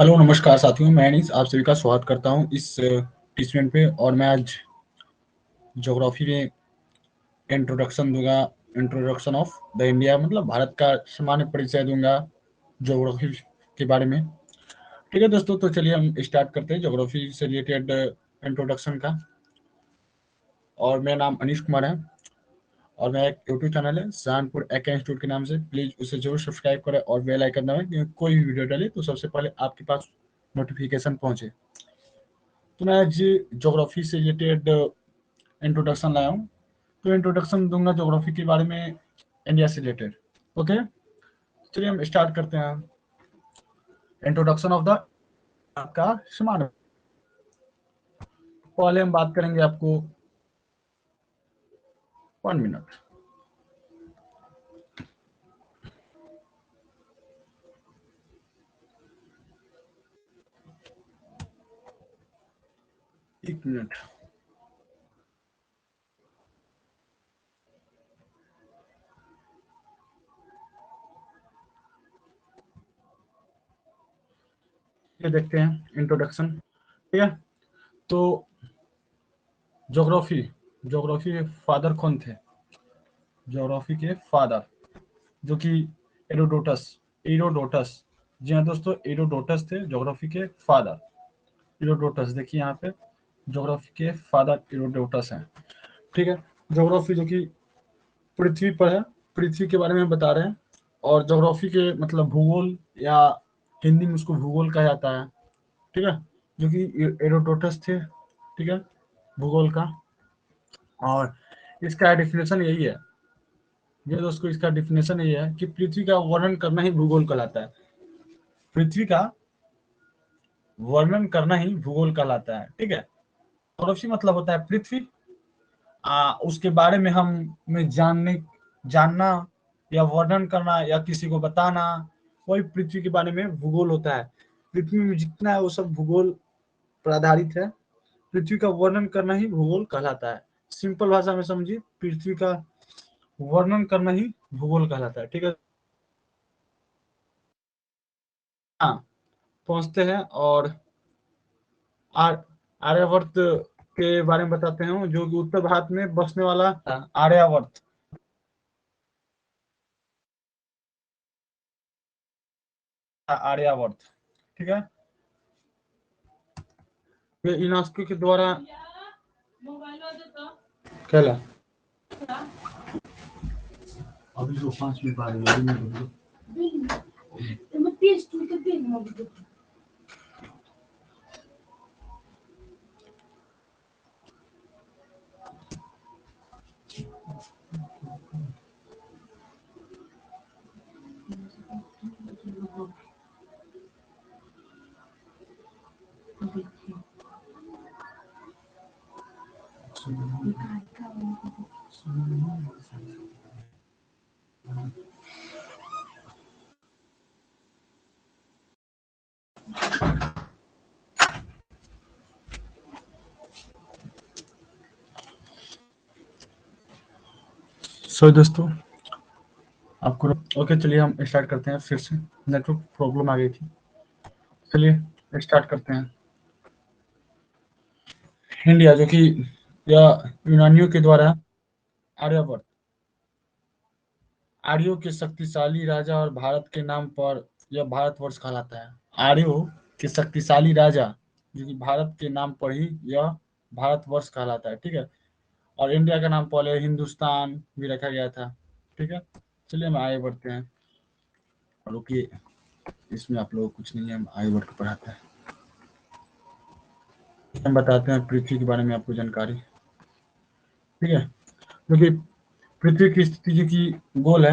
Hello नमस्कार साथियों, मैं अनीस आप सभी का स्वागत करता हूं इस टीचमेंट पे। और मैं आज ज्योग्राफी में इंट्रोडक्शन दूंगा। इंट्रोडक्शन ऑफ द इंडिया मतलब भारत का सामान्य परिचय दूंगा ज्योग्राफी के बारे में। ठीक है दोस्तों, तो चलिए हम स्टार्ट करते हैं ज्योग्राफी से रिलेटेड इंट्रोडक्शन का। और मेरा नाम अनीश कुमार है और मेरा एक यूट्यूब चैनल है सहारनपुर एके इंस्टीट्यूट के नाम से। प्लीज उसे जरूर सब्सक्राइब करें और बेल आइकन दबाएं क्योंकि कोई भी वीडियो डाले तो सबसे पहले आपके पास नोटिफिकेशन पहुंचे। तो मैं आज ज्योग्राफी से रिलेटेड इंट्रोडक्शन लाया हूँ। तो इंट्रोडक्शन दूंगा ज्योग्राफी के बारे में इंडिया से रिलेटेड। ओके, चलिए हम स्टार्ट करते हैं। इंट्रोडक्शन ऑफ द आपका समान। पहले हम बात करेंगे आपको 1 मिनट। एक मिनट। ये देखते हैं इंट्रोडक्शन। ठीक है, तो ज्योग्राफी ज्योग्राफी के फादर कौन थे? ज्योग्राफी के फादर जो कि एरोडोटस एरोडोटस जी हाँ दोस्तों, एरोडोटस थे ज्योग्राफी के फादर। एरोडोटस देखिए यहाँ पे, ज्योग्राफी के फादर एरोडोटस हैं। ठीक है, ज्योग्राफी जो कि पृथ्वी पर है, पृथ्वी के बारे में बता रहे हैं। और ज्योग्राफी के मतलब भूगोल, या हिंदी में उसको भूगोल कहा जाता है। ठीक है, जो कि एरोडोटस थे। ठीक है, भूगोल का। और इसका डेफिनेशन यही है, ये दोस्तों इसका डेफिनेशन यही है कि पृथ्वी का वर्णन करना ही भूगोल कहलाता है। पृथ्वी का वर्णन करना ही भूगोल कहलाता है। ठीक है, ज्योग्राफी मतलब होता है पृथ्वी, उसके बारे में हमें जानना या वर्णन करना या किसी को बताना, वही पृथ्वी के बारे में भूगोल होता है। पृथ्वी में जितना है वो सब भूगोल पर आधारित है। पृथ्वी का वर्णन करना ही भूगोल कहलाता है। सिंपल भाषा में समझिए, पृथ्वी का वर्णन करना ही भूगोल कहलाता है। ठीक है, हाँ, पहुंचते हैं और आर्यवर्त के बारे में बताते हैं, जो कि उत्तर भारत में बसने वाला था। आर्यवर्त, आर्यवर्त। ठीक है, ये यूनेस्को के द्वारा कहला अभी जो 5 मिनट बाद सो दोस्तों आपको ओके, चलिए हम स्टार्ट करते हैं। फिर से नेटवर्क प्रॉब्लम आ गई थी। चलिए स्टार्ट करते हैं। इंडिया जो कि या यूनानियों के द्वारा आर्यवर्त, आर्यों के शक्तिशाली राजा और भारत के नाम पर यह भारतवर्ष कहलाता है। आर्यों के शक्तिशाली राजा जो कि भारत के नाम पर ही यह भारतवर्ष कहलाता है। ठीक है, और इंडिया का नाम पहले हिंदुस्तान भी रखा गया था। ठीक है, चलिए हम आगे बढ़ते हैं। रुकिए, इसमें आप लोग कुछ नहीं है, हम आगे बढ़ के पढ़ाते हैं। हम बताते हैं पृथ्वी के बारे में आपको जानकारी। ठीक है, क्योंकि पृथ्वी की स्थिति जो कि गोल है,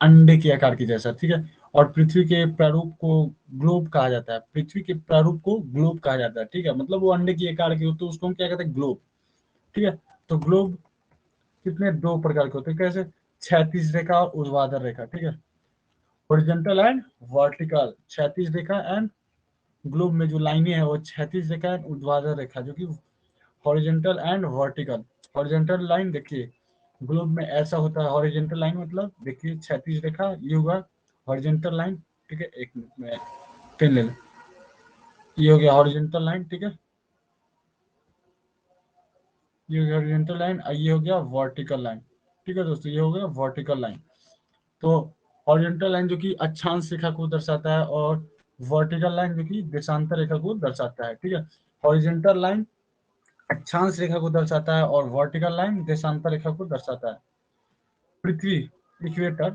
अंडे के आकार की जैसा। ठीक है, और पृथ्वी के प्रारूप को ग्लोब कहा जाता है। पृथ्वी के प्रारूप को ग्लोब कहा जाता है। ठीक है, मतलब वो अंडे की आकार की होती है, उसको हम क्या कहते हैं, ग्लोब। ठीक है, तो ग्लोब कितने दो प्रकार के होते हैं, कैसे? क्षैतिज रेखा और ऊर्ध्वाधर रेखा। ठीक है, हॉरिजॉन्टल एंड वर्टिकल। क्षैतिज रेखा एंड ग्लोब में जो लाइनें हैं वो क्षैतिज रेखा एंड ऊर्ध्वाधर रेखा, जो कि horizontal and vertical. Horizontal line देखिए ग्लोब में ऐसा होता है, हॉरिजॉन्टल लाइन मतलब देखिए क्षैतिज रेखा, ये हुआ हॉरिजॉन्टल लाइन। ठीक है, एक मिनट में पेन ले लें। ये हो गया हॉरिजॉन्टल लाइन, ठीक है, ये हो गया हॉरिजॉन्टल लाइन, ये हो गया वर्टिकल लाइन, ठीक है दोस्तों, ये हो गया वर्टिकल लाइन। तो हॉरिजॉन्टल लाइन जो कि अक्षांश रेखा को दर्शाता है, और वर्टिकल लाइन जो कि देशांतर रेखा को दर्शाता है, ठीक है। हॉरिजॉन्टल लाइन अक्षांश रेखा को दर्शाता है और वर्टिकल लाइन देशांतर रेखा को दर्शाता है। पृथ्वी, इक्वेटर,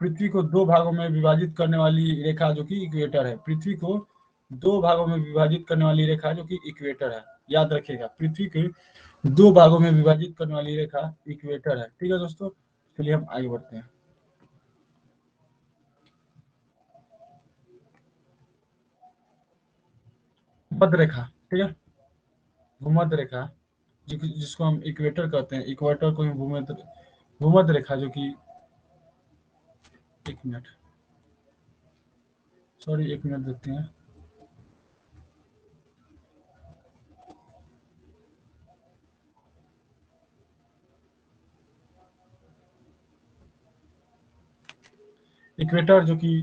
पृथ्वी को दो भागों में विभाजित करने वाली रेखा जो कि इक्वेटर है, पृथ्वी को दो भागों में विभाजित करने वाली रेखा जो कि इक्वेटर है, याद रखिएगा, पृथ्वी के दो भागों में विभाजित करने वाली रेखा इक्वेटर है, ठीक है दोस्तों। चलिए हम आगे बढ़ते हैं। भूमध्य रेखा, ठीक है, भूमध्य रेखा जिसको हम इक्वेटर कहते हैं, इक्वेटर को ही भूमध्य भूमध्य रेखा जो कि, एक मिनट, सॉरी, एक मिनट देते हैं। इक्वेटर जो कि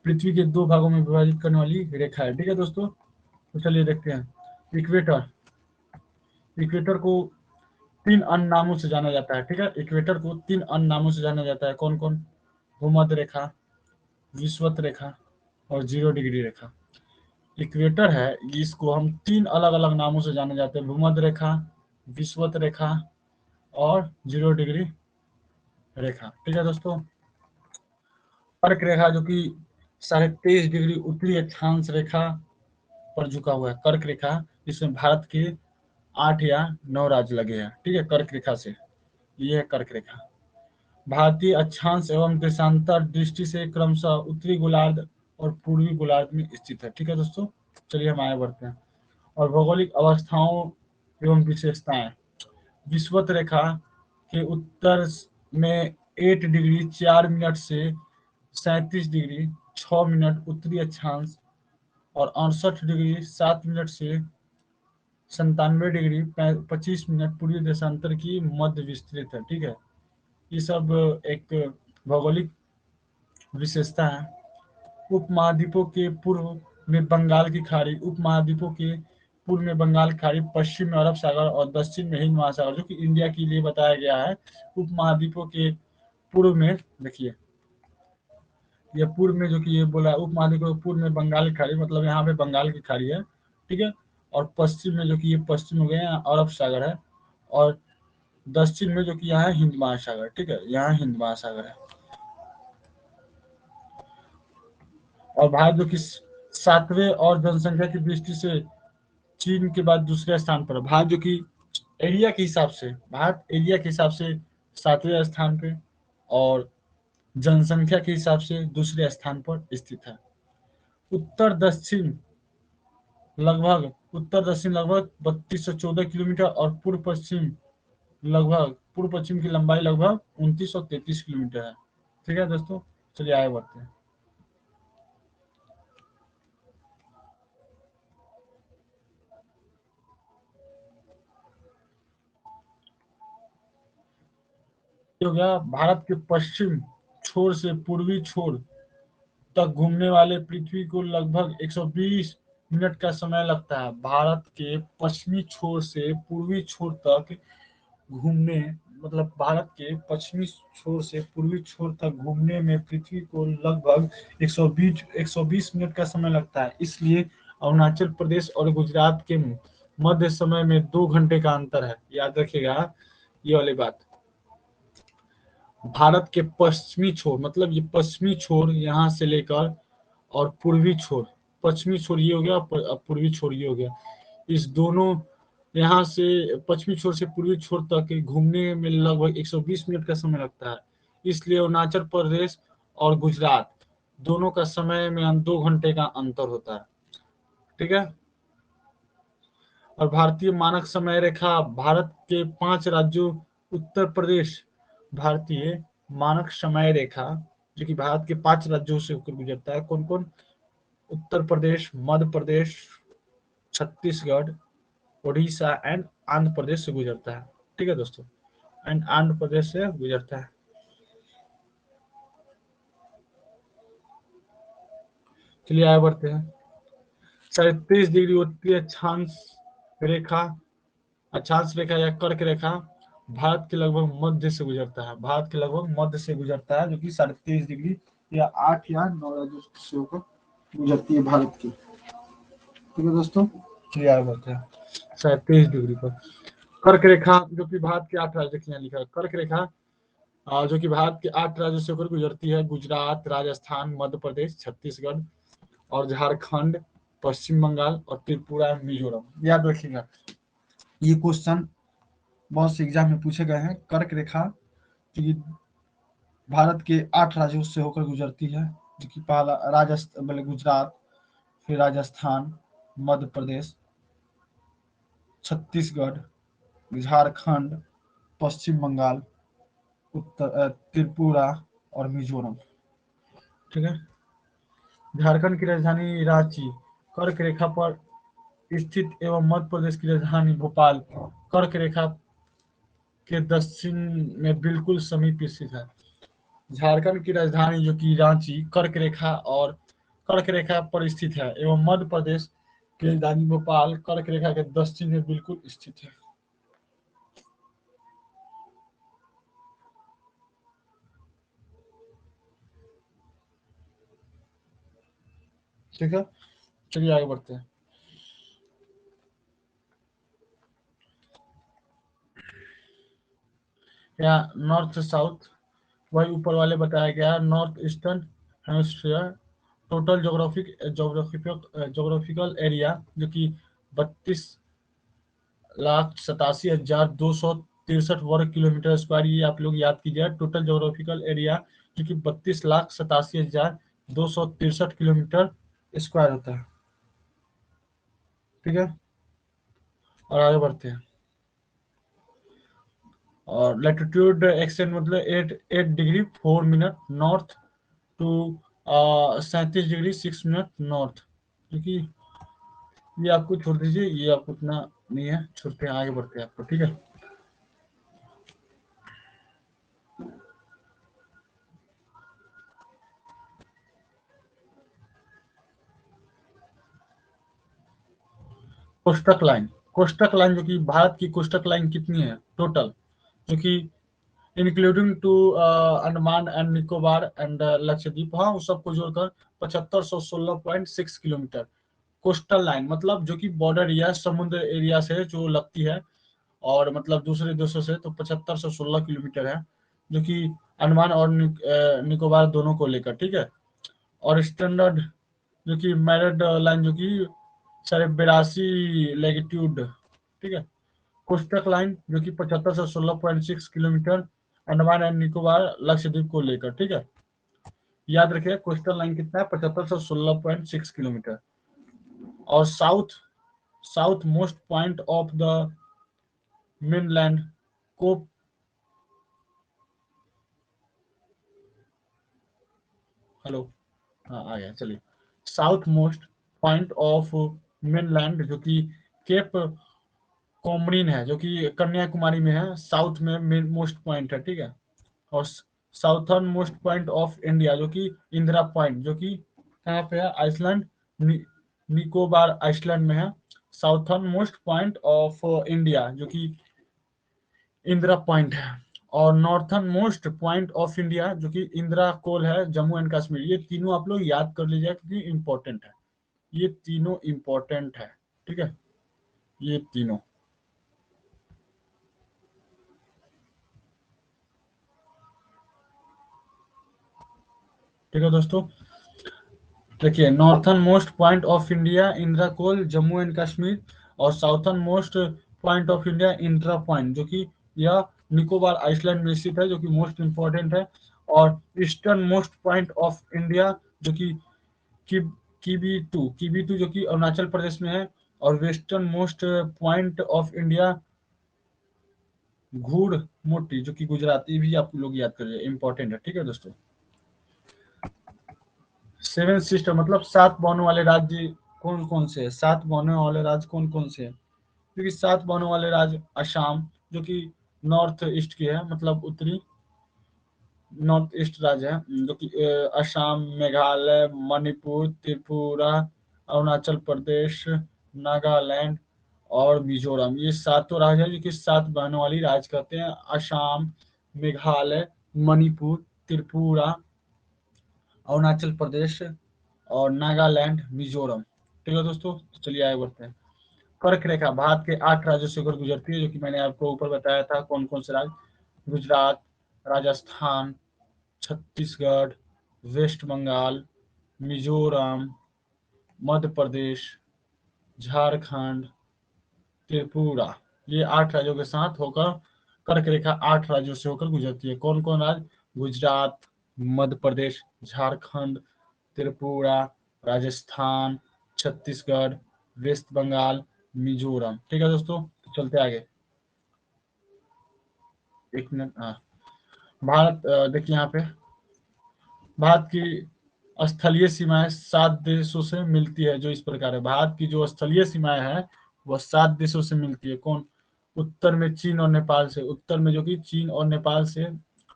पृथ्वी के दो भागों में विभाजित करने वाली रेखा है, ठीक है दोस्तों। तो चलिए देखते हैं। इक्वेटर, इक्वेटर को तीन अन्य नामों से जाना जाता है, ठीक है, इक्वेटर को तीन अन्य नामों से जाना जाता है, कौन कौन? भूमध्य रेखा, विषुवत रेखा और 0 डिग्री रेखा। इक्वेटर है, इसको हम तीन अलग अलग नामों से जाने जाते हैं, भूमध्य रेखा, विषुवत रेखा और 0 डिग्री रेखा, ठीक है दोस्तों। कर्क रेखा जो कि 23.5 डिग्री उत्तरी अक्षांश रेखा पर झुका हुआ है, कर्क रेखा, जिसमें भारत के 8 या 9 राज्य लगे हैं, ठीक है, कर्क रेखा से, ये है कर्क रेखा। भारतीय अक्षांश एवं देशांतर दृष्टि से क्रमशः उत्तरी गोलार्ध और पूर्वी गोलार्ध में स्थित है, ठीक है दोस्तों। चलिए हम आगे बढ़ते हैं। और भौगोलिक अवस्थाओं एवं विशेषताएं, विषुवत रेखा के उत्तर में 8 डिग्री 4 मिनट से 37 डिग्री 6 मिनट उत्तरी अक्षांश और 68 डिग्री 7 मिनट से 97 डिग्री 25 मिनट पूर्वी देशांतर की मध्य विस्तृत है, ठीक है। ये सब एक भौगोलिक विशेषता है। उपमहाद्वीपों के पूर्व में बंगाल की खाड़ी, उपमहाद्वीपों के पूर्व में बंगाल की खाड़ी, पश्चिम में अरब सागर और दक्षिण में हिंद महासागर, जो कि इंडिया के लिए बताया गया है। उपमहाद्वीपों के पूर्व में, देखिए, ये पूर्व में जो कि ये बोला है, उपमहाद्वीपों के पूर्व में बंगाल की खाड़ी, मतलब यहाँ पे बंगाल की खाड़ी है, ठीक है। और पश्चिम में जो कि ये पश्चिम हो गया, यहाँ अरब सागर है, और दक्षिण में जो कि यहाँ है हिंद महासागर, ठीक है, यहाँ हिंद महासागर है। और भारत जो कि सातवें और जनसंख्या की दृष्टि से चीन के बाद दूसरे स्थान पर है। भारत जो कि एरिया के हिसाब से, भारत एरिया के हिसाब से सातवें स्थान पे और जनसंख्या के हिसाब से दूसरे स्थान पर स्थित है। उत्तर दक्षिण लगभग 3214 किलोमीटर और पूर्व पश्चिम की लंबाई लगभग 2933 किलोमीटर है, ठीक है दोस्तों। चलिए आगे बढ़ते हैं। हो गया भारत के पश्चिम छोर से पूर्वी छोर तक घूमने वाले पृथ्वी को लगभग 120 मिनट का समय लगता है। भारत के पश्चिमी छोर से पूर्वी छोर तक घूमने, मतलब भारत के पश्चिमी छोर से पूर्वी छोर तक घूमने में पृथ्वी को लगभग 120 मिनट का समय लगता है। इसलिए अरुणाचल प्रदेश और गुजरात के मध्य समय में 2 घंटे का अंतर है, याद रखिएगा ये वाली बात। भारत के पश्चिमी छोर, मतलब ये पश्चिमी छोर यहाँ से लेकर और पूर्वी छोर, पश्चिमी छोर ये हो गया, पूर्वी छोर ये हो गया, इस दोनों, यहाँ से पश्चिमी छोर से पूर्वी छोर तक घूमने में लगभग 120 मिनट का समय लगता है। इसलिए अरुणाचल प्रदेश और गुजरात दोनों का समय में 2 घंटे का अंतर होता है, ठीक है। और भारतीय मानक समय रेखा, भारत के 5 राज्यों, उत्तर प्रदेश, भारतीय मानक समय रेखा जो कि भारत के 5 राज्यों से होकर गुजरता है, कौन कौन? उत्तर प्रदेश, मध्य प्रदेश, छत्तीसगढ़, उड़ीसा एंड आंध्र प्रदेश से गुजरता है, ठीक है दोस्तों, एंड आंध्र प्रदेश से गुजरता है। चलिए आगे बढ़ते हैं। 37 डिग्री होती है रेखा अक्षांश रेखा या कर्क रेखा भारत के लगभग मध्य से गुजरता है। भारत के लगभग मध्य से गुजरता है, जो कि 23.5 डिग्री या 8 या 9 राज्यों से होकर गुजरती है भारत की। ठीक है दोस्तों, चलिए आगे बढ़ते हैं। 37 डिग्री पर कर्क रेखा, जो कि भारत के 8 राज्यों यहाँ लिखा है। कर्क रेखा जो कि भारत के 8 राज्यों से होकर गुजरती है। गुजरात, राजस्थान, मध्य प्रदेश, छत्तीसगढ़ और झारखंड, पश्चिम बंगाल और त्रिपुरा, मिजोरम। याद रखिएगा, ये क्वेश्चन बहुत से एग्जाम में पूछे गए हैं। कर्क रेखा जो भारत के 8 राज्यों से होकर गुजरती है, जो कि पहला राजस्थान, गुजरात, फिर राजस्थान, मध्य प्रदेश, छत्तीसगढ़, झारखंड, पश्चिम बंगाल, उत्तर त्रिपुरा और मिजोरम। ठीक है, झारखंड की राजधानी रांची कर्क रेखा पर स्थित एवं मध्य प्रदेश की राजधानी भोपाल कर्क रेखा के दक्षिण में बिल्कुल समीप स्थित है। झारखंड की राजधानी जो कि रांची कर्क रेखा पर स्थित है एवं मध्य प्रदेश की राजधानी भोपाल कर्क रेखा के दक्षिण में बिल्कुल स्थित है। ठीक है, चलिए आगे बढ़ते हैं। यहाँ नॉर्थ साउथ वही ऊपर वाले बताया गया है। North eastern hemisphere total geographical area जो कि 32,87,263 वर्ग किलोमीटर स्क्वायर। ये आप लोग याद कीजिए, टोटल जोग्राफिकल एरिया जो कि 32,87,263 किलोमीटर स्क्वायर होता है। ठीक है, और आगे बढ़ते हैं। और लैटिट्यूड एक्सटेंड मतलब 8 degree 4 minute north to 37 degree 6 minute north, क्योंकि ये आपको छोड़ दीजिए, ये आपको उतना नहीं है, छोड़ते हैं, आगे बढ़ते हैं आपको। ठीक है, कोष्टक लाइन जो कि भारत की कोष्टक लाइन कितनी है टोटल, जो कि including to Andaman and Nicobar and Lakshadweep, हाँ उस सबको जोड़कर 7516.6 किलोमीटर। कोस्टल लाइन मतलब जो कि बॉर्डर एरिया समुद्र एरिया से जो लगती है और मतलब दूसरे देशों से, तो 7516 किलोमीटर है, जो कि अंडमान और निकोबार दोनों को लेकर। ठीक है, और स्टैंडर्ड जो कि मैरिड लाइन जो कि 82 लैटिट्यूड। ठीक है, कोस्टल लाइन जो कि 75 से 16.6 किलोमीटर अंडमान एंड निकोबार लक्षद्वीप को लेकर। ठीक है, याद रखिए कोस्टल लाइन कितना है, 75 से 16.6 किलोमीटर। और south most point of the mainland को, हेलो, हाँ आ गया, चलिए। South most point of mainland जो कि केप कोमरिन है, जो कि कन्याकुमारी में है, साउथ में मोस्ट पॉइंट है। ठीक है, और southernmost point of India जो कि इंदिरा पॉइंट, जो कि कहाँ पे है, आइसलैंड, निकोबार आइसलैंड में है। Southern most point of India जो कि इंदिरा पॉइंट है। और northern most point of India जो कि इंदिरा कोल है, जम्मू एंड कश्मीर। ये तीनों आप लोग याद कर लीजिएगा क्योंकि इंपॉर्टेंट है, ये तीनों इंपॉर्टेंट है। ठीक है, ये तीनों। ठीक है दोस्तों, देखिए northernmost point of India Indira Col Jammu and Kashmir, और southernmost point of India Indira Point जो कि यह निकोबार आइसलैंड में स्थित है, जो कि मोस्ट इंपॉर्टेंट है। और eastern most point of India जो कि की कीबी टू जो कि अरुणाचल प्रदेश में है। और western most point of India घूड़ मोटी जो कि गुजरात। ये भी आप लोग याद करिए, इंपॉर्टेंट है। ठीक है दोस्तों, सेवन सिस्टर मतलब 7 बानों वाले राज्य कौन कौन से है, 7 बानों वाले राज्य कौन कौन से हैं, क्योंकि 7 बानों वाले राज्य असम जो कि नॉर्थ ईस्ट के है, मतलब उत्तरी नॉर्थ ईस्ट राज्य है, जो कि असम, मेघालय, मणिपुर, त्रिपुरा अरुणाचल प्रदेश, नागालैंड और मिजोरम। ये सातों राज्य है जो कि 7 बहनों वाली राज्य कहते हैं। असम, मेघालय, मणिपुर, त्रिपुरा, अरुणाचल प्रदेश और नागालैंड, मिजोरम। ठीक है दोस्तों, तो चलिए आगे बढ़ते हैं। कर्क रेखा भारत के 8 राज्यों से होकर गुजरती है, जो कि मैंने आपको ऊपर बताया था कौन कौन से राज्य। गुजरात, राजस्थान, छत्तीसगढ़, वेस्ट बंगाल, मिजोरम, मध्य प्रदेश, झारखंड, त्रिपुरा। ये 8 राज्यों के साथ होकर कर्क रेखा 8 राज्यों से होकर गुजरती है। कौन कौन राज्य? गुजरात, मध्य प्रदेश, झारखंड, त्रिपुरा, राजस्थान, छत्तीसगढ़, वेस्ट बंगाल, मिजोरम। ठीक है दोस्तों, तो चलते आगे। एक मिनट। हाँ, भारत देखिए यहाँ पे भारत की स्थलीय सीमाएं 7 देशों से मिलती है, जो इस प्रकार है। भारत की जो स्थलीय सीमाएं है वह 7 देशों से मिलती है। कौन? उत्तर में चीन और नेपाल से, उत्तर में जो कि चीन और नेपाल से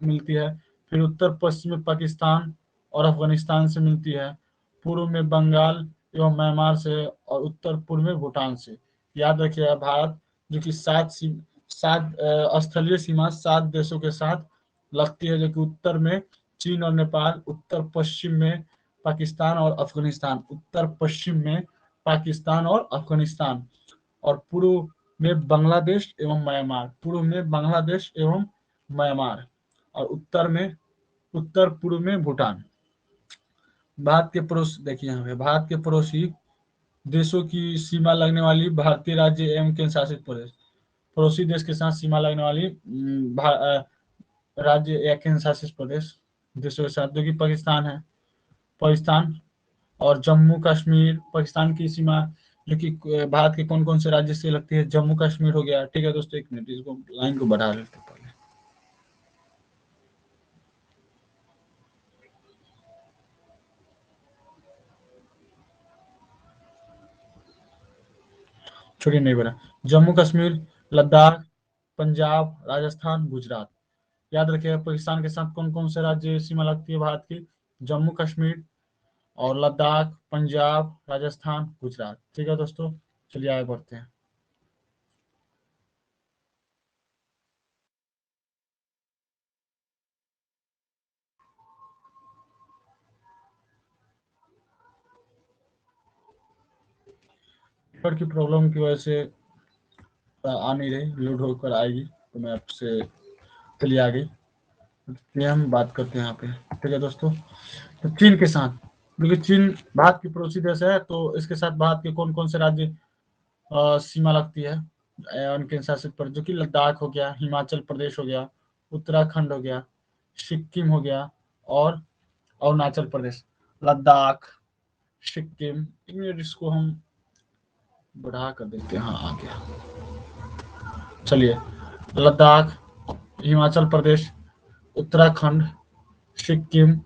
मिलती है। फिर उत्तर पश्चिम में पाकिस्तान और अफगानिस्तान से मिलती है। पूर्व में बंगाल एवं म्यांमार से और उत्तर पूर्व में भूटान से। याद रखिएगा, भारत जो कि सात स्थलीय सीमा 7 देशों के साथ लगती है, जो कि उत्तर में चीन और नेपाल, उत्तर पश्चिम में पाकिस्तान और अफगानिस्तान, उत्तर पश्चिम में पाकिस्तान और अफगानिस्तान, और पूर्व में बांग्लादेश एवं म्यांमार, पूर्व में बांग्लादेश एवं म्यांमार, और उत्तर पूर्व में भूटान। भारत के पड़ोस देखिए यहाँ पे भारत के पड़ोसी देशों की सीमा लगने वाली भारतीय राज्य एवं केंद्र शासित प्रदेश। पड़ोसी देश के साथ सीमा लगने वाली राज्य या केंद्र शासित प्रदेश देशों के साथ, जो कि पाकिस्तान है। पाकिस्तान और जम्मू कश्मीर। पाकिस्तान की सीमा जो कि भारत के कौन कौन से राज्य से लगती है? जम्मू कश्मीर हो गया। ठीक है दोस्तों, एक मिनट, इसको लाइन को बढ़ा लेते पहले। छोड़िए, नहीं बढ़ा। जम्मू कश्मीर, लद्दाख, पंजाब, राजस्थान, गुजरात। याद रखिएगा, पाकिस्तान के साथ कौन कौन से राज्य सीमा लगती है भारत की? जम्मू कश्मीर और लद्दाख, पंजाब, राजस्थान, गुजरात। ठीक है दोस्तों, चलिए आगे बढ़ते हैं। नेटवर्क की प्रॉब्लम की वजह से आ नहीं रही, लोड होकर आएगी तो मैं आपसे, चलिए आगे, ये हम बात करते हैं यहाँ पे। ठीक है दोस्तों, तो चीन के साथ, क्योंकि चीन भारत की पड़ोसी देश है, तो इसके साथ भारत के कौन कौन से राज्य सीमा लगती है उनके शासित पर? जो कि लद्दाख हो गया, हिमाचल प्रदेश हो गया, उत्तराखंड हो गया, सिक्किम हो गया और अरुणाचल प्रदेश। लद्दाख, सिक्किम, एक मिनट, इसको हम बढ़ा कर देते हैं। हाँ, आ गया। चलिए, लद्दाख, हिमाचल प्रदेश, उत्तराखंड, सिक्किम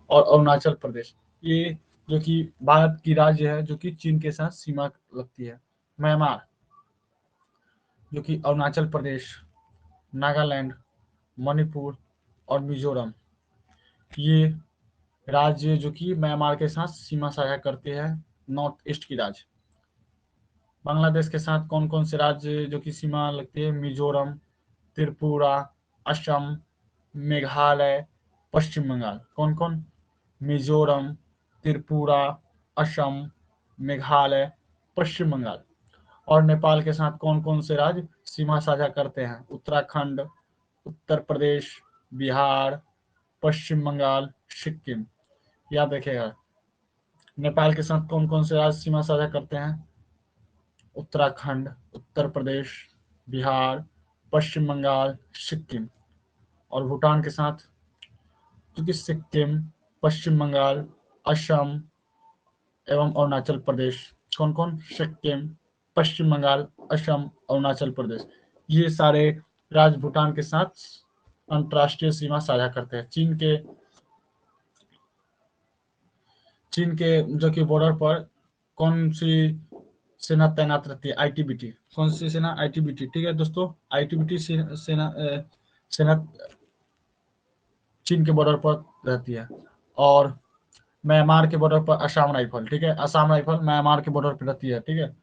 और अरुणाचल प्रदेश, ये जो कि भारत की राज्य है जो कि चीन के साथ सीमा लगती है। म्यांमार, जो कि अरुणाचल प्रदेश, नागालैंड, मणिपुर और मिजोरम, ये राज्य जो कि म्यांमार के साथ सीमा साझा करते हैं, नॉर्थ ईस्ट की राज्य। बांग्लादेश के साथ कौन कौन से राज्य जो कि सीमा लगती है? मिजोरम, त्रिपुरा, असम, मेघालय, पश्चिम बंगाल। कौन कौन? मिजोरम, त्रिपुरा, असम, मेघालय, पश्चिम बंगाल। और नेपाल के साथ कौन कौन से राज्य सीमा साझा करते हैं? उत्तराखंड, उत्तर प्रदेश, बिहार, पश्चिम बंगाल, सिक्किम। याद रखिएगा, नेपाल के साथ कौन कौन से राज्य सीमा साझा करते हैं? उत्तराखंड, उत्तर प्रदेश, बिहार, पश्चिम बंगाल, सिक्किम। और भूटान के साथ, क्योंकि सिक्किम, पश्चिम बंगाल, असम एवं अरुणाचल प्रदेश। कौन कौन? सिक्किम, पश्चिम बंगाल, असम, अरुणाचल प्रदेश, ये सारे राज्य भूटान के साथ अंतर्राष्ट्रीय सीमा साझा करते हैं। चीन के जो कि बॉर्डर पर कौन सी सेना तैनात रहती है? आईटीबीटी। कौन सी सेना? आईटीबीटी। ठीक है दोस्तों, आईटीबीटी सेना चीन के बॉर्डर पर रहती है। और म्यांमार के बॉर्डर पर असम राइफल, ठीक है, असम राइफल म्यांमार के बॉर्डर पर रहती है, ठीक है।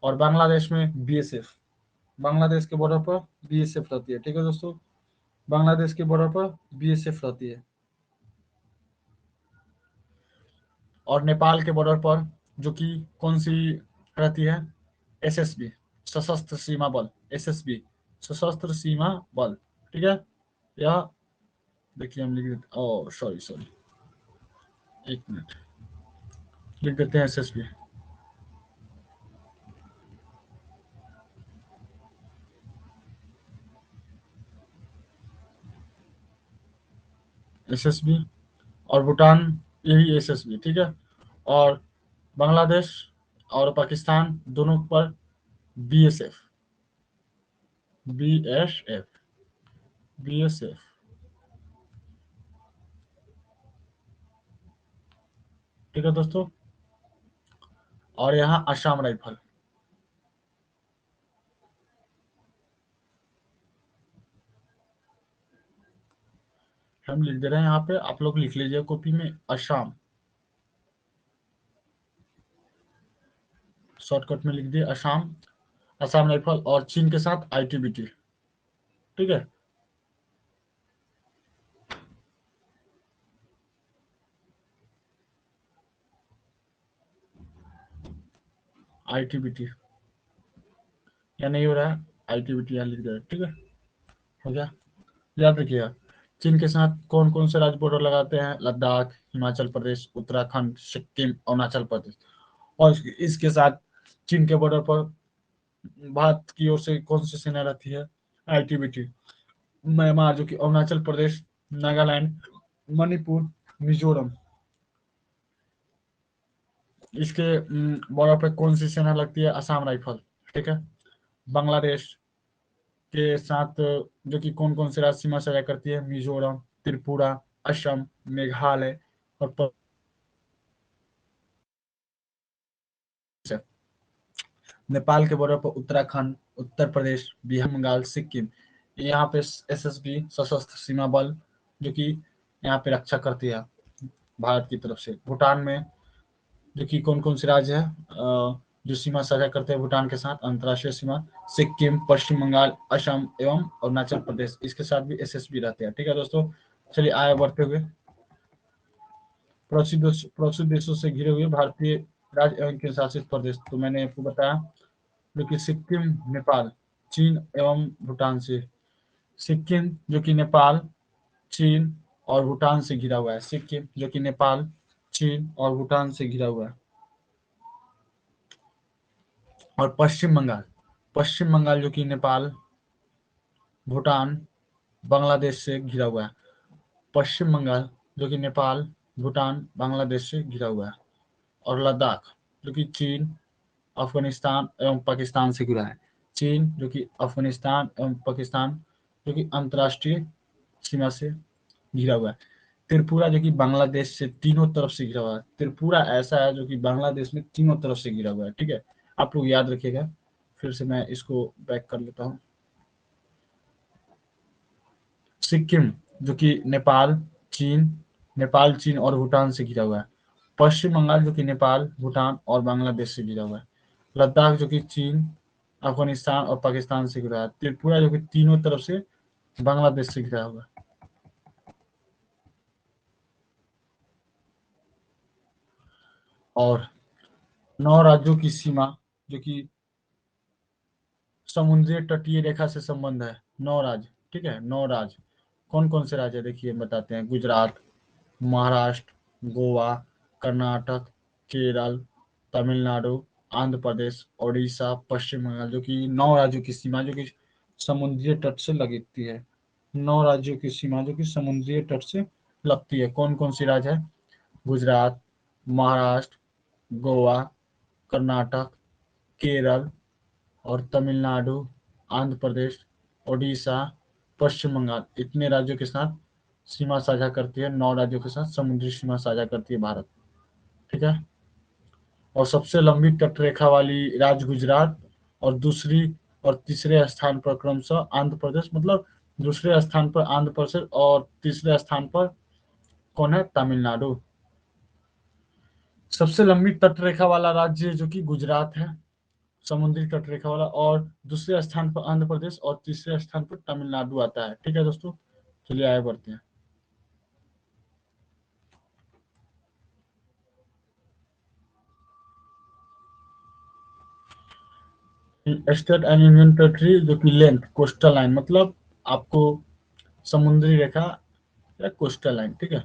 और बांग्लादेश में बीएसएफ, बांग्लादेश के बॉर्डर पर बीएसएफ रहती है, ठीक है दोस्तों, बांग्लादेश के बॉर्डर पर बीएसएफ रहती है। और नेपाल के बॉर्डर पर जो कि कौन सी रहती है, एसएसबी, सशस्त्र सीमा बल, एसएसबी सशस्त्र सीमा बल, ठीक है। या देखिए हम लिख देते, ओ सॉरी सॉरी, एक मिनट, लिख देते हैं एसएसबी। एसएसबी और भूटान, यही एसएसबी, ठीक है। और बांग्लादेश और पाकिस्तान दोनों पर बीएसएफ, बीएसएफ, बीएसएफ, ठीक है दोस्तों। और यहाँ असम राइफल, हम लिख दे रहे हैं यहाँ पे, आप लोग लिख लीजिए कॉपी में, असम, शॉर्टकट में लिख दिए असम, असम राइफल और चीन के साथ आईटीबीटी, ठीक है। आईटीबीटी या नहीं हो रहा है, आईटीबीटी यहाँ लिख दे, ठीक है, हो गया। याद रखिएगा, चीन के साथ कौन कौन से राज्य बॉर्डर लगाते हैं, लद्दाख, हिमाचल प्रदेश, उत्तराखंड, सिक्किम, अरुणाचल प्रदेश। और इसके साथ चीन के बॉर्डर पर भारत की ओर से कौन सी सेना रहती है, आईटीबीटी, म्यांमार जो कि अरुणाचल प्रदेश, नागालैंड, मणिपुर, मिजोरम, इसके बॉर्डर पे कौन सी सेना लगती है, असम राइफल, ठीक है। बांग्लादेश के साथ जो कि कौन कौन से राज्य सीमा साझा करती है, मिजोरम, त्रिपुरा, असम, मेघालय और नेपाल के बॉर्डर पर उत्तराखंड, उत्तर प्रदेश, बिहार, बंगाल, सिक्किम, यहाँ पे एसएसबी सशस्त्र सीमा बल जो कि यहाँ पे रक्षा करती है भारत की तरफ से। भूटान में जो कि कौन कौन से राज्य है जो सीमा साझा करते हैं भूटान के साथ, अंतर्राष्ट्रीय सीमा, सिक्किम, पश्चिम बंगाल, असम एवं अरुणाचल प्रदेश, इसके साथ भी एसएसबी रहते हैं, ठीक है दोस्तों। चलिए आगे बढ़ते हुए, पड़ोसी देशों से घिरे हुए भारतीय राज्य एवं केंद्र शासित प्रदेश, तो मैंने आपको बताया जो कि सिक्किम, नेपाल, चीन एवं भूटान से, सिक्किम जो कि नेपाल, चीन और भूटान से घिरा हुआ है, सिक्किम जो कि नेपाल, चीन और भूटान से घिरा हुआ है। और पश्चिम बंगाल, पश्चिम बंगाल जो कि नेपाल, भूटान, बांग्लादेश से घिरा हुआ है, पश्चिम बंगाल जो कि नेपाल, भूटान, बांग्लादेश से घिरा हुआ है। और लद्दाख जो कि चीन, अफगानिस्तान एवं पाकिस्तान से घिरा है, चीन जो कि अफगानिस्तान एवं पाकिस्तान जो कि अंतर्राष्ट्रीय सीमा से घिरा हुआ है। त्रिपुरा जो कि बांग्लादेश से तीनों तरफ से घिरा हुआ है, त्रिपुरा ऐसा है जो कि बांग्लादेश में तीनों तरफ से घिरा हुआ है, ठीक है, आप लोग याद रखिएगा। फिर से मैं इसको बैक कर लेता हूँ। सिक्किम जो कि नेपाल, चीन और भूटान से घिरा हुआ है। पश्चिम बंगाल जो कि नेपाल, भूटान और बांग्लादेश से घिरा हुआ है। लद्दाख जो कि चीन, अफगानिस्तान और पाकिस्तान से घिरा है। त्रिपुरा जो कि तीनों तरफ से बांग्लादेश से घिरा हुआ है। और 9 राज्यों की सीमा जो कि समुद्री तटीय रेखा से संबंध है, 9 राज्य, ठीक है, 9 राज्य। कौन कौन से राज्य देखिए बताते हैं, गुजरात, महाराष्ट्र, गोवा, कर्नाटक, केरल, तमिलनाडु, आंध्र प्रदेश, ओडिशा, पश्चिम बंगाल, जो कि 9 राज्यों की सीमा जो कि समुद्री तट से लगती है, 9 राज्यों की सीमा जो कि समुद्री तट से लगती है। कौन कौन सी राज्य है, गुजरात, महाराष्ट्र, गोवा, कर्नाटक, केरल और तमिलनाडु, आंध्र प्रदेश, ओडिशा, पश्चिम बंगाल, इतने राज्यों के साथ सीमा साझा करती है, 9 राज्यों के साथ समुद्री सीमा साझा करती है भारत, ठीक है। और सबसे लंबी तटरेखा वाली राज्य गुजरात, और दूसरी और तीसरे स्थान पर क्रमशः आंध्र प्रदेश, मतलब दूसरे स्थान पर आंध्र प्रदेश और तीसरे स्थान पर कौन है, तमिलनाडु, सबसे लंबी तटरेखा वाला राज्य जो कि गुजरात है, समुद्री तटरेखा वाला, और दूसरे स्थान पर आंध्र प्रदेश और तीसरे स्थान पर तमिलनाडु आता है। ठीक है दोस्तों, चलिए आगे बढ़ते हैं। स्टेट एंड यूनियन टेरिटरी जो कि लेंथ, कोस्टल लाइन, मतलब आपको समुद्री रेखा या कोस्टल लाइन। ठीक है,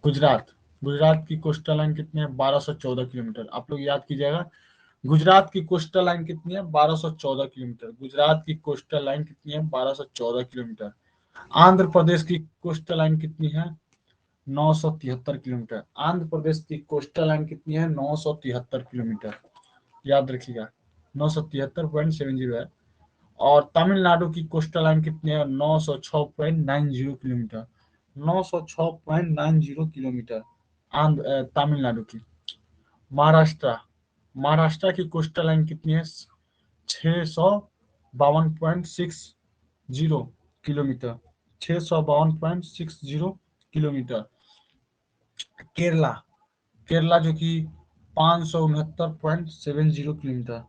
गुजरात, गुजरात की कोस्टल लाइन कितनी है? 1214 किलोमीटर। आप लोग याद कीजिएगा, गुजरात की कोस्टल लाइन कितनी है? 1214 किलोमीटर। गुजरात की कोस्टल लाइन कितनी है? 1214 किलोमीटर। आंध्र प्रदेश की कोस्टल लाइन कितनी है? 973 किलोमीटर। आंध्र प्रदेश की कोस्टल लाइन कितनी है? 973 किलोमीटर। याद रखिएगा, 973.70 है। और तमिलनाडु की कोस्टल लाइन कितनी है? 906.90 किलोमीटर। 906.90 किलोमीटर आंध्र तमिलनाडु की। महाराष्ट्र, महाराष्ट्र की कोस्टल लाइन कितनी है? 652.60 किलोमीटर। 652.60 किलोमीटर। केरला, केरला जो कि 569.70 किलोमीटर।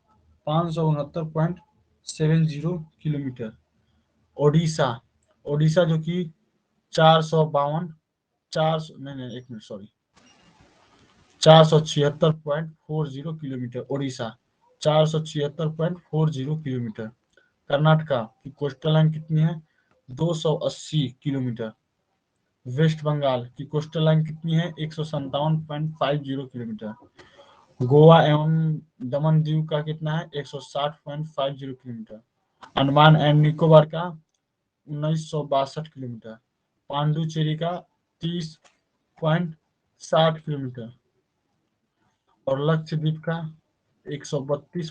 569.70 किलोमीटर। ओडिशा, जो कि 452, चार नहीं नहीं, एक minute, sorry, 476.40 kilometre. Orissa 476.40 kilometre. Karnataka की कोस्टल लाइन कितनी है? 280 किलोमीटर। वेस्ट बंगाल की कोस्टल लाइन कितनी है? 157.50 किलोमीटर। गोवा एवं दमन दीव का कितना है? 160.50 किलोमीटर। अंडमान एंड निकोबार का 1962 किलोमीटर। पांडुचेरी का 30.60 किलोमीटर। और लक्षद्वीप का 132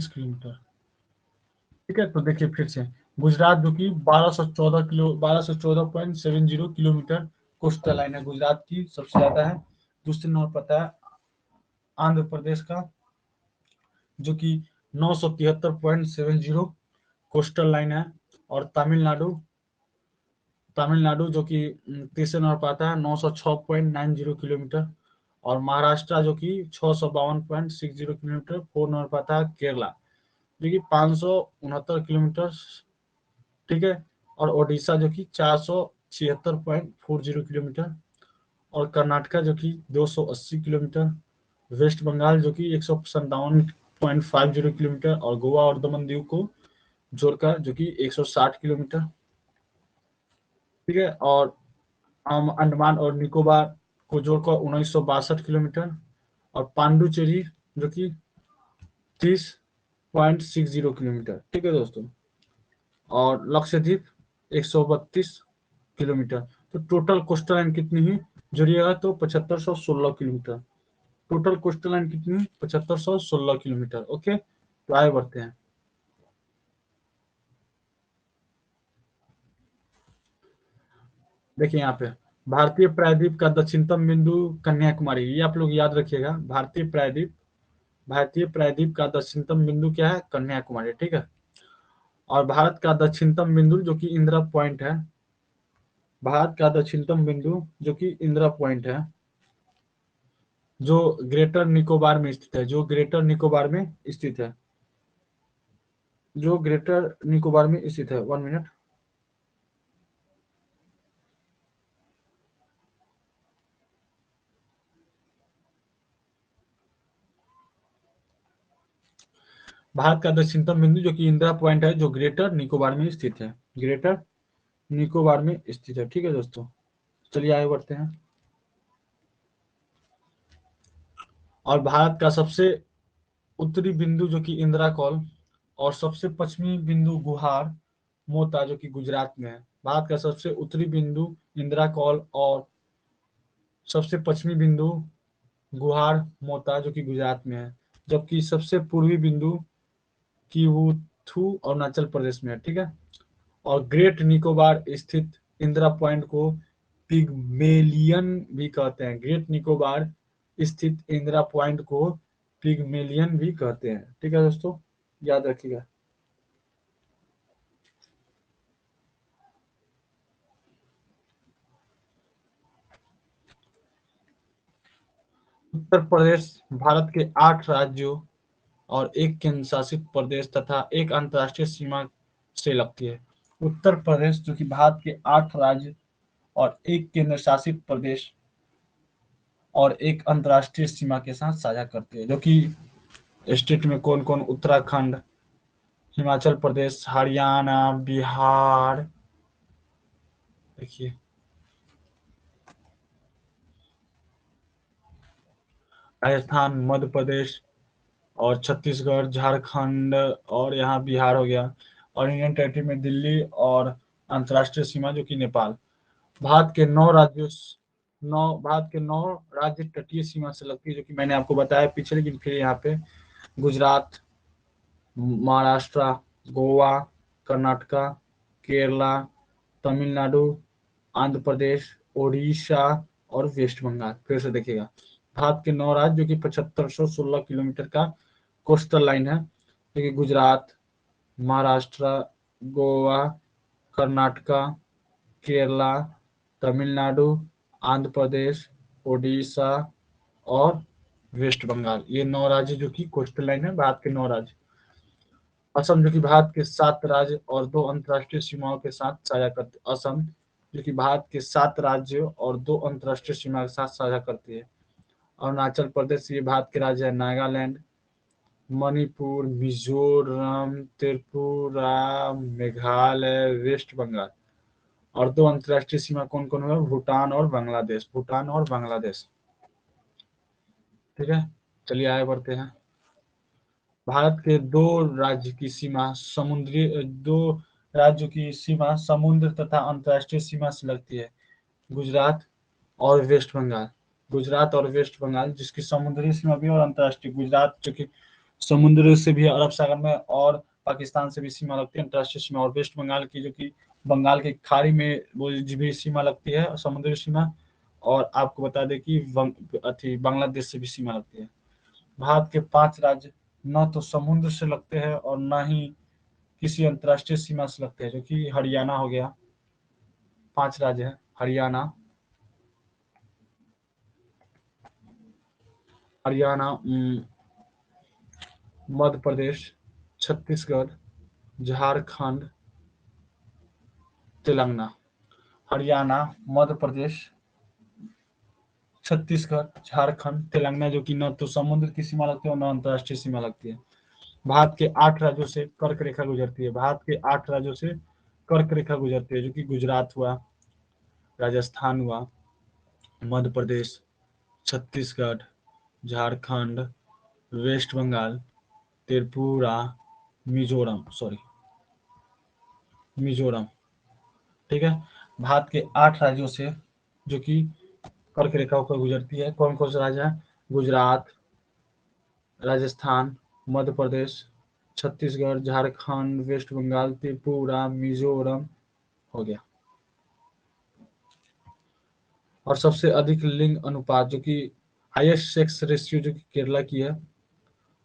किलोमीटर। ठीक है, तो देखिए फिर से, गुजरात जो कि 1214.70 कोस्टल लाइन है गुजरात की, सबसे ज्यादा है। दूसरे नंबर पता है आंध्र प्रदेश का, जो कि 973.70 कोस्टल लाइन है। और तमिलनाडु, तमिलनाडु जो कि तीसरे नंबर पर आता है, 906.90 किलोमीटर। और महाराष्ट्र जो कि 652.60 किलोमीटर, फोर नंबर पर आता है। केरला जो कि 569 किलोमीटर। ठीक है, और ओडिशा जो कि 476.40 किलोमीटर। और कर्नाटका जो कि 280 किलोमीटर। वेस्ट बंगाल जो कि 157.50 किलोमीटर। और गोवा और दमन दीव को जोड़कर जो कि 160 किलोमीटर। ठीक है, और अंडमान और निकोबार को जोड़कर 1962 किलोमीटर। और पांडुचेरी जो कि 30.60 किलोमीटर। ठीक है दोस्तों, और लक्षद्वीप 132 किलोमीटर। तो टोटल कोस्टल लाइन कितनी हुई जोड़िएगा तो 7516 किलोमीटर। टोटल कोस्टल लाइन कितनी हुई? 7516 किलोमीटर। ओके, तो आगे बढ़ते हैं। देखिए यहाँ पे, भारतीय प्रायद्वीप का दक्षिणतम बिंदु कन्याकुमारी, ये आप लोग याद रखिएगा। भारतीय प्रायद्वीप का दक्षिणतम बिंदु क्या है? कन्याकुमारी। ठीक है, और भारत का दक्षिणतम बिंदु जो कि इंदिरा पॉइंट है, भारत का दक्षिणतम बिंदु जो कि इंदिरा पॉइंट है, जो ग्रेटर निकोबार में स्थित है, जो ग्रेटर निकोबार में स्थित है, जो ग्रेटर निकोबार में स्थित है। 1 मिनट। भारत का दक्षिणतम बिंदु जो कि इंदिरा पॉइंट है, जो ग्रेटर निकोबार में स्थित है, ग्रेटर निकोबार में स्थित है। ठीक है दोस्तों, चलिए आगे बढ़ते हैं। और भारत का सबसे उत्तरी बिंदु जो कि इंदिरा कॉल, और सबसे पश्चिमी बिंदु गुहार मोता जो कि गुजरात में है। भारत का सबसे उत्तरी बिंदु इंदिरा कॉल, और सबसे पश्चिमी बिंदु गुहार मोता जो कि गुजरात में है। जबकि सबसे पूर्वी बिंदु किवुथु अरुणाचल प्रदेश में है। ठीक है, और ग्रेट निकोबार स्थित इंदिरा पॉइंट को पिग्मेलियन भी कहते हैं। ग्रेट निकोबार स्थित इंदिरा पॉइंट को पिग्मेलियन भी कहते हैं। ठीक है दोस्तों, याद रखिएगा। उत्तर प्रदेश भारत के 8 राज्यों और एक केंद्र शासित प्रदेश तथा एक अंतर्राष्ट्रीय सीमा से लगती है। उत्तर प्रदेश जो कि भारत के 8 राज्य और एक केंद्र शासित प्रदेश और एक अंतर्राष्ट्रीय सीमा के साथ साझा करती है, जो कि स्टेट में कौन कौन, उत्तराखंड, हिमाचल प्रदेश, हरियाणा, बिहार, देखिए राजस्थान, मध्य प्रदेश और छत्तीसगढ़, झारखंड और यहाँ बिहार हो गया, और यूनियन टेरिटरी में दिल्ली और अंतर्राष्ट्रीय सीमा जो कि नेपाल। भारत के 9 राज्य तटीय सीमा से लगती है, जो कि मैंने आपको बताया पीछे, लेकिन फिर यहाँ पे गुजरात, महाराष्ट्र, गोवा, कर्नाटका, केरला, तमिलनाडु, आंध्र प्रदेश, ओडिशा और वेस्ट बंगाल। फिर से देखिएगा, भारत के 9 राज्य जो कि 7516 किलोमीटर का कोस्टल लाइन है, जो कि गुजरात, महाराष्ट्र, गोवा, कर्नाटका, केरला, तमिलनाडु, आंध्र प्रदेश, ओडिशा और वेस्ट बंगाल, ये 9 राज्य जो कि कोस्टल लाइन है, भारत के 9 राज्य। असम जो कि भारत के 7 राज्य और 2 अंतर्राष्ट्रीय सीमाओं के साथ साझा करती है। असम जो कि भारत के 7 राज्यों और 2 अंतर्राष्ट्रीय सीमा के साथ साझा करती है। अरुणाचल प्रदेश, ये भारत के राज्य है। नागालैंड, मणिपुर, मिजोरम, त्रिपुरा, मेघालय, वेस्ट बंगाल। और 2 अंतर्राष्ट्रीय सीमा कौन कौन है? भूटान और बांग्लादेश। भूटान और बांग्लादेश, ठीक है। चलिए आगे बढ़ते हैं। भारत के 2 राज्यों की सीमा समुद्र तथा अंतर्राष्ट्रीय सीमा से लगती है, गुजरात और वेस्ट बंगाल। गुजरात और वेस्ट बंगाल, जिसकी समुद्री सीमा भी और अंतर्राष्ट्रीय। गुजरात जो कि समुद्र से भी अरब सागर में और पाकिस्तान से भी सीमा लगती है, अंतर्राष्ट्रीय सीमा। और वेस्ट बंगाल की जो कि बंगाल की खाड़ी में वो भी सीमा लगती है, समुद्री सीमा। और आपको बता दें कि बांग्लादेश से भी सीमा लगती है। भारत के 5 राज्य न तो समुद्र से लगते हैं और न ही किसी अंतर्राष्ट्रीय सीमा से लगते हैं, जो कि हरियाणा हो गया। 5 राज्य हैं, हरियाणा, मध्य प्रदेश, छत्तीसगढ़, झारखंड, तेलंगाना। हरियाणा, मध्य प्रदेश, छत्तीसगढ़, झारखंड, तेलंगाना, जो कि न तो समुद्र की सीमा लगती है और न अंतर्राष्ट्रीय सीमा लगती है। भारत के 8 राज्यों से कर्क रेखा गुजरती है। भारत के 8 राज्यों से कर्क रेखा गुजरती है, जो कि गुजरात हुआ, राजस्थान हुआ, मध्य प्रदेश, छत्तीसगढ़, झारखंड, वेस्ट बंगाल, त्रिपुरा, मिजोरम, ठीक है। भारत के 8 राज्यों से जो कि कर्क रेखा होकर गुजरती है, कौन कौन से राज्य हैं? गुजरात, राजस्थान, मध्य प्रदेश, छत्तीसगढ़, झारखंड, वेस्ट बंगाल, त्रिपुरा, मिजोरम हो गया। और सबसे अधिक लिंग अनुपात जो कि हाईएस्ट सेक्स रेशियो जो कि केरला की है,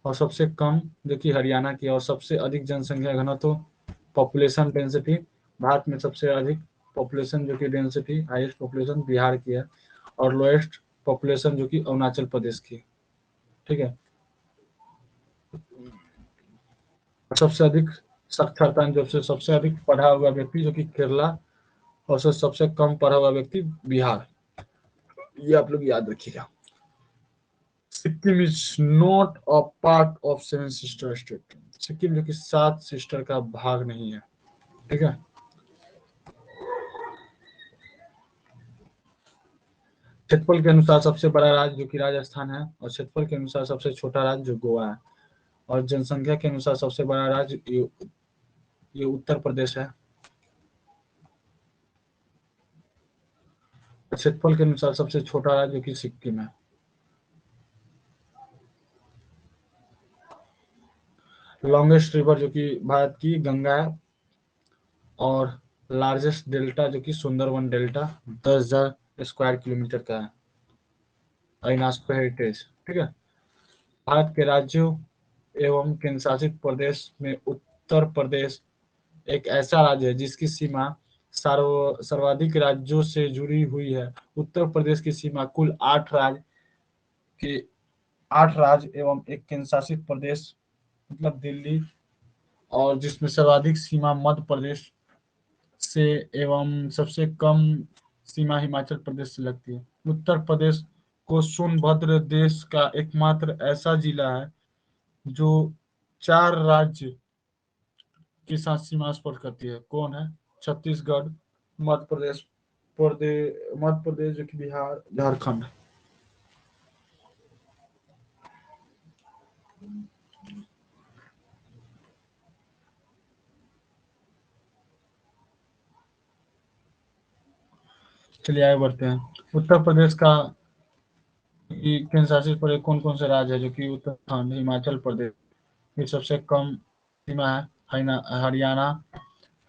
और सबसे कम जो कि हरियाणा की है। और सबसे अधिक जनसंख्या घनत्व, पॉपुलेशन डेंसिटी, भारत में सबसे अधिक पॉपुलेशन जो कि डेंसिटी, हाईएस्ट पॉपुलेशन बिहार की है, और लोएस्ट पॉपुलेशन जो कि अरुणाचल प्रदेश की, ठीक है। सबसे अधिक साक्षरता, जो से सबसे अधिक पढ़ा हुआ व्यक्ति जो कि केरला, और सबसे कम पढ़ा हुआ व्यक्ति बिहार। ये आप लोग याद रखिएगा। Sikkim is not a part of 7 sister state. Sikkim जो कि 7 सिस्टर का भाग नहीं है, ठीक है। क्षेत्रफल के अनुसार सबसे बड़ा राज्य जो कि राजस्थान है, और क्षेत्रफल के अनुसार सबसे छोटा राज्य जो गोवा है, और जनसंख्या के अनुसार सबसे बड़ा राज्य ये उत्तर प्रदेश है। क्षेत्रफल के अनुसार सबसे छोटा राज्य जो कि सिक्किम है। लॉन्गेस्ट रिवर जो कि भारत की गंगा है, और लार्जेस्ट डेल्टा जो कि सुंदरवन डेल्टा 10,000 स्क्वायर किलोमीटर का है, यूनेस्को हेरिटेज, ठीक है। भारत के राज्यों एवं केंद्र शासित प्रदेश में उत्तर प्रदेश एक ऐसा राज्य है जिसकी सीमा सर्वाधिक राज्यों से जुड़ी हुई है। उत्तर प्रदेश की सीमा कुल 8 राज्य के 8 राज्य एवं एक केंद्र शासित प्रदेश मतलब दिल्ली, और जिसमें सर्वाधिक सीमा मध्य प्रदेश से एवं सबसे कम सीमा हिमाचल प्रदेश से लगती है। उत्तर प्रदेश को सोनभद्र देश का एकमात्र ऐसा जिला है जो 4 राज्य के साथ सीमा स्पर्श करती है। कौन है? छत्तीसगढ़, मध्य प्रदेश जो कि बिहार, झारखंड। चलिए आगे बढ़ते हैं। उत्तर प्रदेश का केंद्र शासित प्रदेश कौन कौन से राज्य है? जो कि उत्तराखंड, हिमाचल प्रदेश, ये सबसे कम सीमा है, हरियाणा,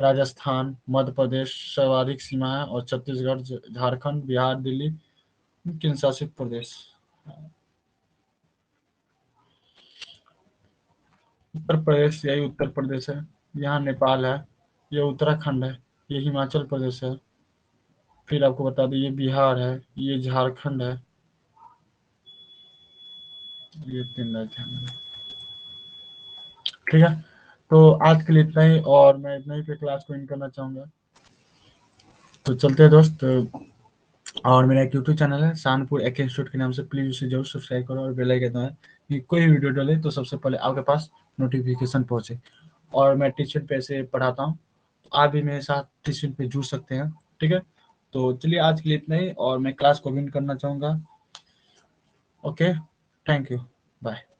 राजस्थान, मध्य प्रदेश सर्वाधिक सीमा है, और छत्तीसगढ़, झारखंड, बिहार, दिल्ली केंद्र शासित प्रदेश। उत्तर प्रदेश, यही उत्तर प्रदेश है। यहाँ नेपाल है, ये उत्तराखंड है, ये हिमाचल प्रदेश है। फिर आपको बता दें, ये बिहार है, ये झारखंड है, ये 3 राज्य हैं। ठीक है, तो आज के लिए इतना ही, और मैं इतना ही पे क्लास को इन करना चाहूंगा। तो चलते हैं दोस्त। और मेरा एक यूट्यूब चैनल है शानपुर एक इंस्टीट्यूट के नाम से, प्लीज उसे जरूर सब्सक्राइब करो और बेल आइकन दबाएं कि कोई वीडियो डाले तो सबसे पहले आपके पास नोटिफिकेशन पहुंचे। और मैं ट्यूशन पे से पढ़ाता हूँ, आप भी मेरे साथ ट्यूशन पे जुड़ सकते हैं। ठीक है, तो चलिए आज के लिए इतना ही, और मैं क्लास को विन करना चाहूँगा। Okay, thank you, bye.